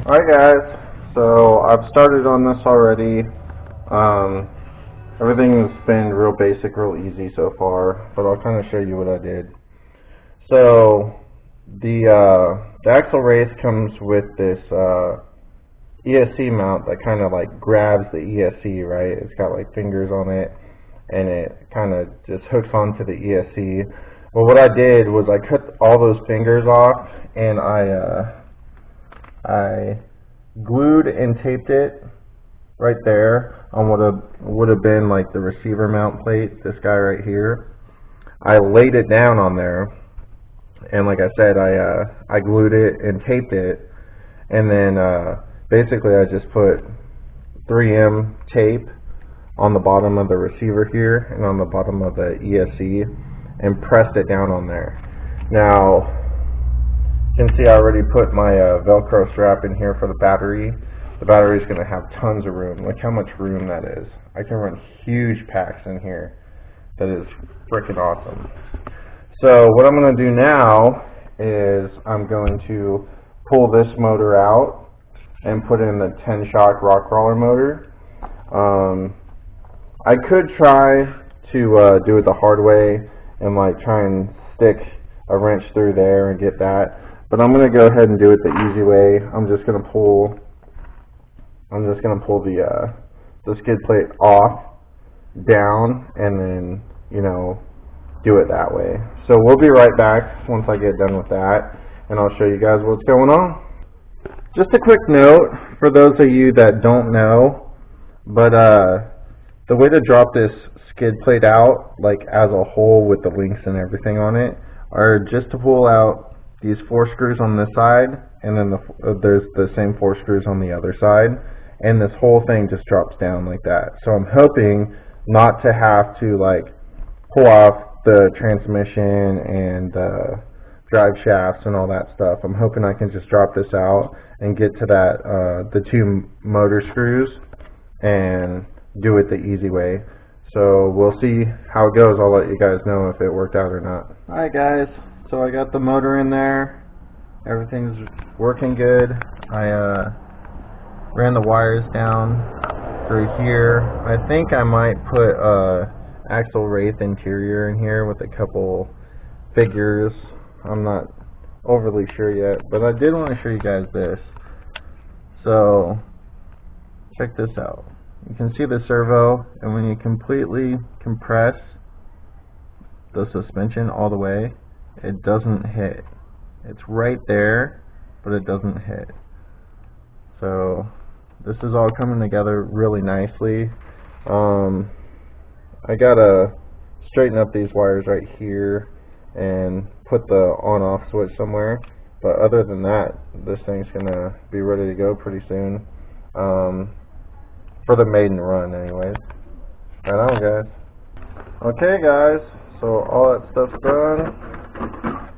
Alright guys, so I've started on this already. Um, Everything's been real basic, real easy so far, but I'll kind of show you what I did. So the Axial Wraith comes with this ESC mount that kind of like grabs the ESC, right? It's got like fingers on it, and it kind of just hooks onto the ESC. Well, what I did was I cut all those fingers off, and I glued and taped it right there on what would have been like the receiver mount plate, this guy right here. I laid it down on there, and like I said, I glued it and taped it, and then basically I just put 3M tape on the bottom of the receiver here and on the bottom of the ESC and pressed it down on there. Now you can see I already put my Velcro strap in here for the battery. The battery is going to have tons of room. Look how much room that is. I can run huge packs in here. That is freaking awesome. So what I'm going to do now is I'm going to pull this motor out and put in the 10-shock rock crawler motor. I could try to do it the hard way and like try and stick a wrench through there and get that, but I'm going to go ahead and do it the easy way. I'm just going to pull the skid plate off, down, and then, you know, do it that way. So we'll be right back once I get done with that, and I'll show you guys what's going on. Just a quick note for those of you that don't know, but the way to drop this skid plate out, like as a whole with the links and everything on it, are just to pull out these 4 screws on this side, and then there's the same 4 screws on the other side, and this whole thing just drops down like that. So I'm hoping not to have to like pull off the transmission and the drive shafts and all that stuff. I'm hoping I can just drop this out and get to that the 2 motor screws and do it the easy way. So we'll see how it goes. I'll let you guys know if it worked out or not. Alright guys, so I got the motor in there. Everything's working good. I ran the wires down through here. I think I might put Axial Wraith interior in here with a couple figures. I'm not overly sure yet, but I did want to show you guys this. So check this out. You can see the servo, and when you completely compress the suspension all the way, it doesn't hit. It's right there, but it doesn't hit. So this is all coming together really nicely. I gotta straighten up these wires right here and put the on-off switch somewhere, but other than that, this thing's gonna be ready to go pretty soon. For the maiden run anyways. Right on guys. Okay guys, so all that stuff's done.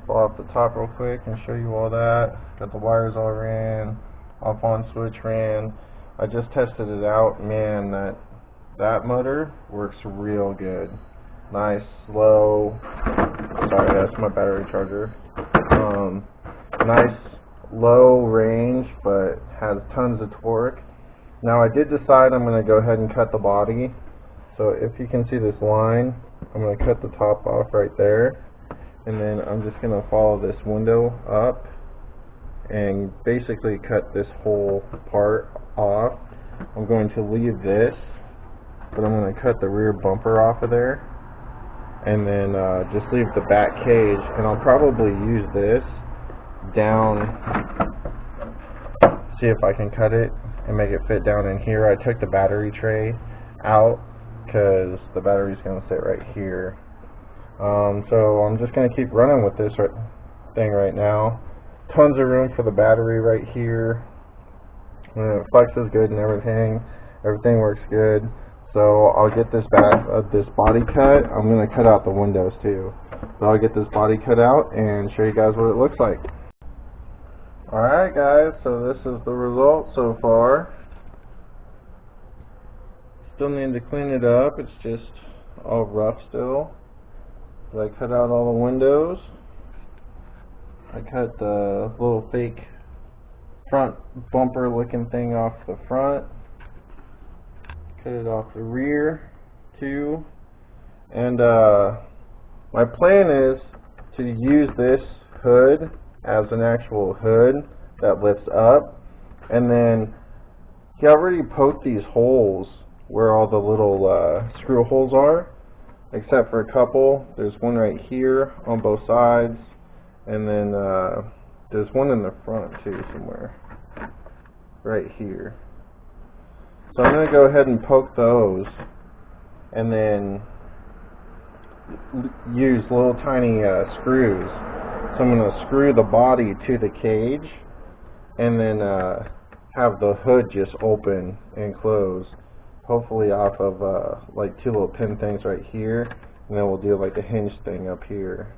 Pull off the top real quick and show you all that. Got the wires all ran, off on switch ran. I just tested it out. Man, that motor works real good. Nice, slow. Sorry, that's my battery charger. Nice, low range, but has tons of torque. Now I did decide I'm going to go ahead and cut the body. So if you can see this line, I'm going to cut the top off right there. And then I'm just going to follow this window up and basically cut this whole part off. I'm going to leave this, but I'm going to cut the rear bumper off of there. And then just leave the back cage. And I'll probably use this down, see if I can cut it and make it fit down in here. I took the battery tray out because the battery's going to sit right here. So I'm just going to keep running with this thing right now. Tons of room for the battery right here. It flexes good and everything. Everything works good. So I'll get this this body cut. I'm going to cut out the windows too. So I'll get this body cut out and show you guys what it looks like. Alright guys, so this is the result so far. Still need to clean it up, it's just all rough still. But I cut out all the windows. I cut the little fake front bumper looking thing off the front. Cut it off the rear too. And my plan is to use this hood as an actual hood that lifts up, and then he already poked these holes where all the little screw holes are, except for a couple. There's one right here on both sides, and then there's one in the front too somewhere, right here. So I'm going to go ahead and poke those, and then use little tiny screws. So I'm going to screw the body to the cage, and then have the hood just open and close, hopefully off of like two little pin things right here, and then we'll do like a hinge thing up here.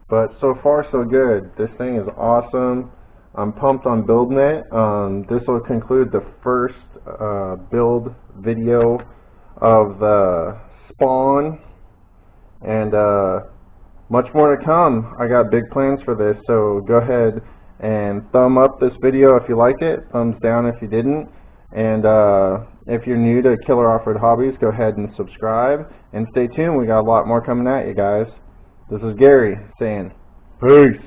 But so far so good. This thing is awesome. I'm pumped on building it. This will conclude the first build video of the Spawn, and much more to come. I got big plans for this, so go ahead and thumb up this video if you like it, thumbs down if you didn't, and if you're new to Killer Off-Road Hobbies, go ahead and subscribe, and stay tuned. We got a lot more coming at you guys. This is Gary saying peace.